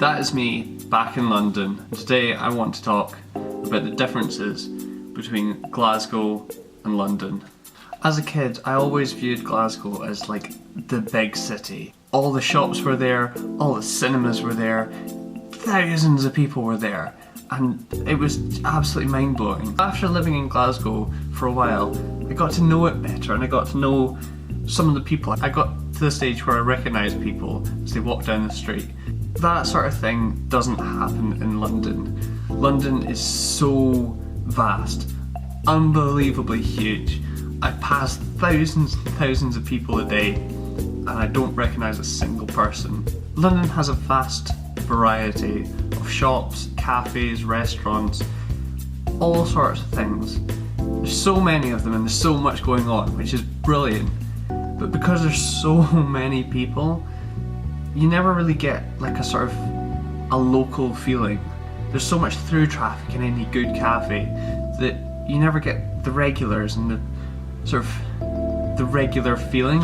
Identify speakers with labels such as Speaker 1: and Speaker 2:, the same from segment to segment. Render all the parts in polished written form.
Speaker 1: That is me back in London. Today I want to talk about the differences between Glasgow and London. As a kid, I always viewed Glasgow as like the big city. All the shops were there, all the cinemas were there, thousands of people were there, and it was absolutely mind-blowing. After living in Glasgow for a while, I got to know it better and I got to know some of the people. I got to the stage where I recognised people as they walked down the street. That sort of thing doesn't happen in London. London is so vast, unbelievably huge. I pass thousands and thousands of people a day and I don't recognise a single person. London has a vast variety of shops, cafes, restaurants, all sorts of things. There's so many of them and there's so much going on, which is brilliant. But because there's so many people, you never really get like a sort of a local feeling. There's so much through traffic in any good cafe that you never get the regulars and the sort of the regular feeling.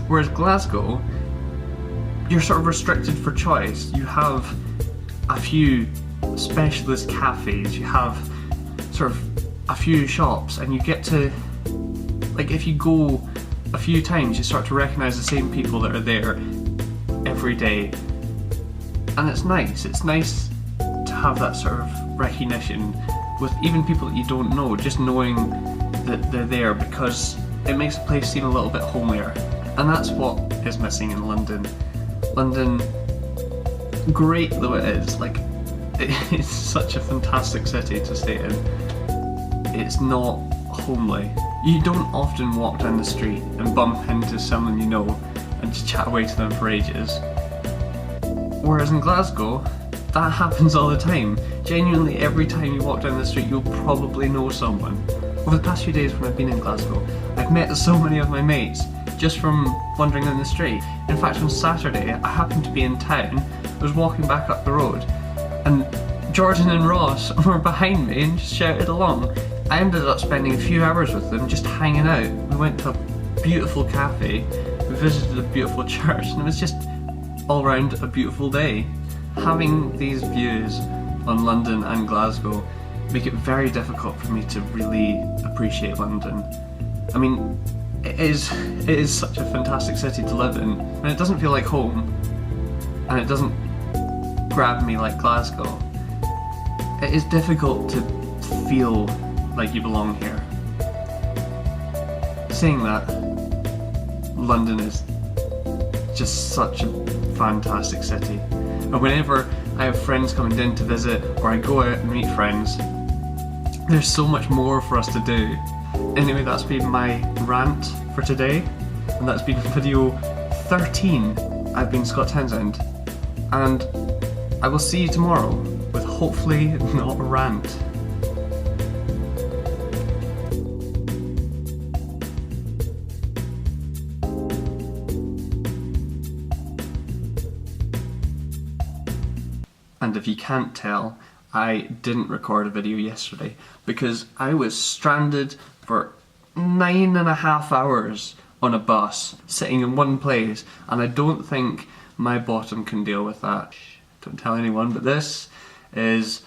Speaker 1: Whereas Glasgow, you're sort of restricted for choice. You have a few specialist cafes, you have sort of a few shops, and you get to, like, if you go a few times you start to recognise the same people that are there every day, and it's nice to have that sort of recognition with even people that you don't know, just knowing that they're there, because it makes the place seem a little bit homelier. And that's what is missing in London. London, great though it is, like, it's such a fantastic city to stay in, it's not homely. You don't often walk down the street and bump into someone you know and just chat away to them for ages. Whereas in Glasgow, that happens all the time. Genuinely, every time you walk down the street you'll probably know someone. Over the past few days when I've been in Glasgow, I've met so many of my mates just from wandering down the street. In fact, on Saturday I happened to be in town, I was walking back up the road and Jordan and Ross were behind me and just shouted along. I ended up spending a few hours with them just hanging out. We went to a beautiful cafe, we visited a beautiful church, and it was just all round a beautiful day. Having these views on London and Glasgow make it very difficult for me to really appreciate London. I mean, it is such a fantastic city to live in, and it doesn't feel like home, and it doesn't grab me like Glasgow. It is difficult to feel like you belong here. Saying that, London is just such a fantastic city. And whenever I have friends coming in to visit, or I go out and meet friends, there's so much more for us to do. Anyway, that's been my rant for today, and that's been video 13. I've been Scott Townsend, and I will see you tomorrow with hopefully not a rant. And if you can't tell, I didn't record a video yesterday because I was stranded for 9.5 hours on a bus, sitting in one place, and I don't think my bottom can deal with that. Don't tell anyone, but this is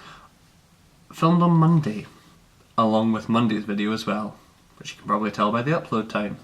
Speaker 1: filmed on Monday, along with Monday's video as well, which you can probably tell by the upload time.